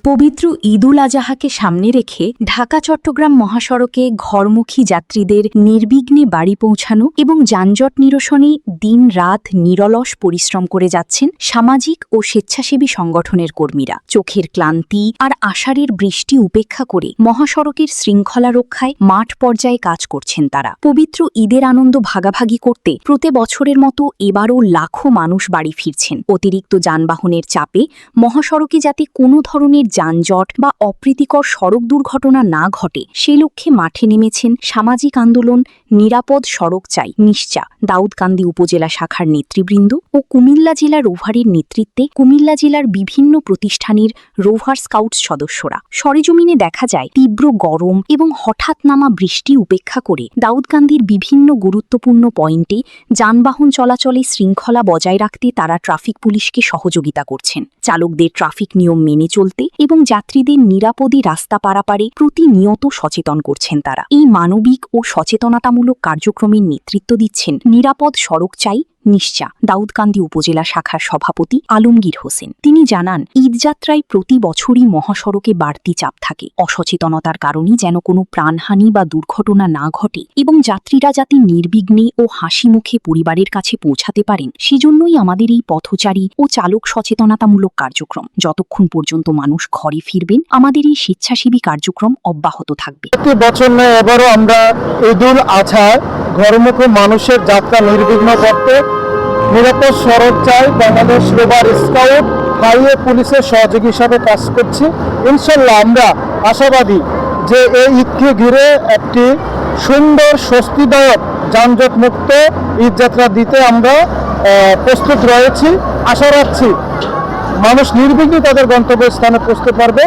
পবিত্র ঈদুল আজহাকে সামনে রেখে ঢাকা চট্টগ্রাম মহাসড়কে ঘরমুখী যাত্রীদের নির্বিঘ্নে বাড়ি পৌঁছানো এবং যানজট নিরসনে দিন-রাত নিরলস পরিশ্রম করে যাচ্ছেন সামাজিক ও স্বেচ্ছাসেবী সংগঠনের কর্মীরা। চোখের ক্লান্তি আর আষাঢ়ের বৃষ্টি উপেক্ষা করে মহাসড়কের শৃঙ্খলা রক্ষায় মাঠ পর্যায়ে কাজ করছেন তারা। পবিত্র ঈদের আনন্দ ভাগাভাগি করতে প্রতি বছরের মতো এবারও লাখো মানুষ বাড়ি ফিরছেন। অতিরিক্ত যানবাহনের চাপে মহাসড়কে যাতে কোনো ধরনের যানজট বা অপ্রীতিকর সড়ক দুর্ঘটনা না ঘটে সে লক্ষ্যে মাঠে নেমেছেন সামাজিক আন্দোলন নিরাপদ সড়ক চাই নিশ্চা দাউদকান্দি উপজেলা শাখার নেতৃবৃন্দ ও কুমিল্লা জেলা রোভারের নেতৃত্বে কুমিল্লা জেলার বিভিন্ন প্রতিষ্ঠানের রোভার স্কাউটস সদস্যরা। সরেজমিনে দেখা যায় তীব্র গরম এবং হঠাৎ নামা বৃষ্টি উপেক্ষা করে দাউদকান্দির বিভিন্ন গুরুত্বপূর্ণ পয়েন্টে যানবাহন চলাচলে শৃঙ্খলা বজায় রাখতে তারা ট্রাফিক পুলিশকে সহযোগিতা করছেন। চালকদের ট্রাফিক নিয়ম মেনে চলতে এবং যাত্রীদের নিরাপদে রাস্তা পারাপারে প্রতিনিয়ত সচেতন করছেন তারা। এই মানবিক ও সচেতনতামূলক কার্যক্রমের নেতৃত্ব দিচ্ছেন নিরাপদ সড়ক চাই নিশ্চা দাউদকান্দি উপজেলা শাখার সভাপতি আলমগীর হোসেন। তিনি জানান, ঈদযাত্রায় প্রতি বছরই মহাসড়কে বাড়তি চাপ থাকে। অসচেতনতার কারণে যেন কোনো প্রাণহানি বা দুর্ঘটনা না ঘটে এবং যাত্রীরা যাতে নির্বিঘ্নে ও হাসি মুখে পরিবারের কাছে পৌঁছাতে পারেন সেজন্যই আমাদের এই পথচারী ও চালক সচেতনতামূলক কার্যক্রম। যতক্ষণ পর্যন্ত মানুষ ঘরে ফিরবেন আমাদের এই স্বেচ্ছাসেবী কার্যক্রম অব্যাহত থাকবে। প্রতি বছর নয়, এবারও আমরা ঈদুল আজহায় ঘরমুখী মানুষের যাত্রা নির্বিঘ্ন করতে নিরাপদ সড়ক চাই বাংলাদেশ রোভার স্কাউট হাইওয়ে পুলিশের সহযোগী হিসাবে কাজ করছি। ইনশাল্লাহ আমরা আশাবাদী যে এই ঈদকে ঘিরে একটি সুন্দর স্বস্তিদায়ক যানজট মুক্ত ঈদযাত্রা দিতে আমরা প্রস্তুত রয়েছি। আশা রাখছি মানুষ নির্বিঘ্নে তাদের গন্তব্যস্থানে পৌঁছতে পারবে।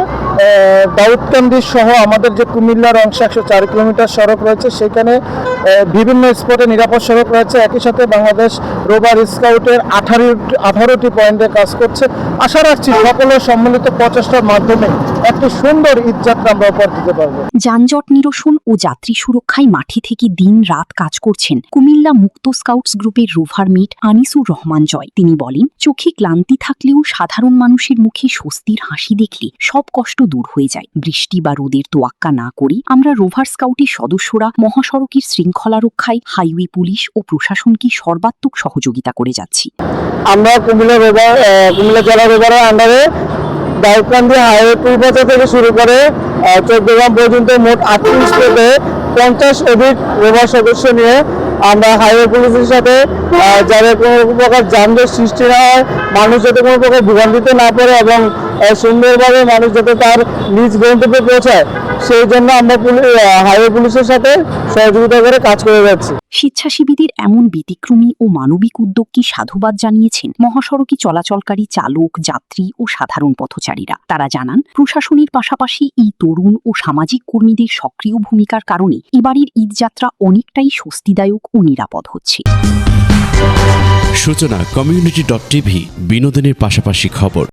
দাউদকান্দি সহ আমাদের যে কুমিল্লার অংশে 104 কিলোমিটার সড়ক রয়েছে সেখানে বিভিন্ন স্পটে নিরাপদ সড়ক রয়েছে। একই সাথে বাংলাদেশ রোভার স্কাউটের 18টি পয়েন্টে কাজ করছে। আশা রাখছি সকলের সম্মিলিত প্রচেষ্টার মাধ্যমে একটি সুন্দর ঈদযাত্রা আমরা উপহার দিতে পারবো। যানজট নিরসন ও যাত্রী সুরক্ষায় মাঠে থেকে দিন রাত কাজ করছেন কুমিল্লা মুক্ত স্কাউটস গ্রুপের রোভার মিট আনিসুর রহমান জয়। তিনি বলেন, চোখে ক্লান্তি থাকলেও সাধারণ মানুষের মুখে স্বস্তির হাসি দেখলে সব কষ্ট দূর হয়ে যায়। বৃষ্টি বা রোদের তোয়াক্কা না করে আমরা রোভার স্কাউটের সদস্যরা মহাসড়কের শৃঙ্খলা রক্ষায় হাইওয়ে পুলিশ ও প্রশাসনকে সর্বাত্মক সহযোগিতা করে যাচ্ছি। আমরা কুমিল্লা জেলা রোভারের আন্ডারে দাউদকান্দি হাইওয়ে পূর্বচা থেকে শুরু করে চট্টগ্রাম পর্যন্ত মোট 38 স্পটে 50 অধিক রোভার সদস্য নিয়ে আমরা হাইওয়ে পুলিশের সাথে যাতে কোনো প্রকার যানজট সৃষ্টি না হয়, মানুষ যাতে কোনো প্রকার ভোগান্তিতে না পড়ে এবং সুন্দরভাবে মানুষ যাতে তার নিজ গন্তব্যে পৌঁছায় সেই জন্য আমরা হাইওয়ে পুলিশের সাথে সহযোগিতা করে কাজ করে যাচ্ছি। স্বেচ্ছাসেবীদের এমন ব্যতিক্রমী ও মানবিক উদ্যোগকে সাধুবাদ জানিয়েছেন মহাসড়কে চলাচলকারী চালক, যাত্রী ও সাধারণ পথচারীরা। তারা জানান, প্রশাসনের পাশাপাশি এই তরুণ ও সামাজিক কর্মীদের সক্রিয় ভূমিকার কারণে এবারের ঈদযাত্রা অনেকটাই স্বস্তিদায়ক ও নিরাপদ হচ্ছে। সূচনা community.tv বিনোদনের পাশাপাশি খবর।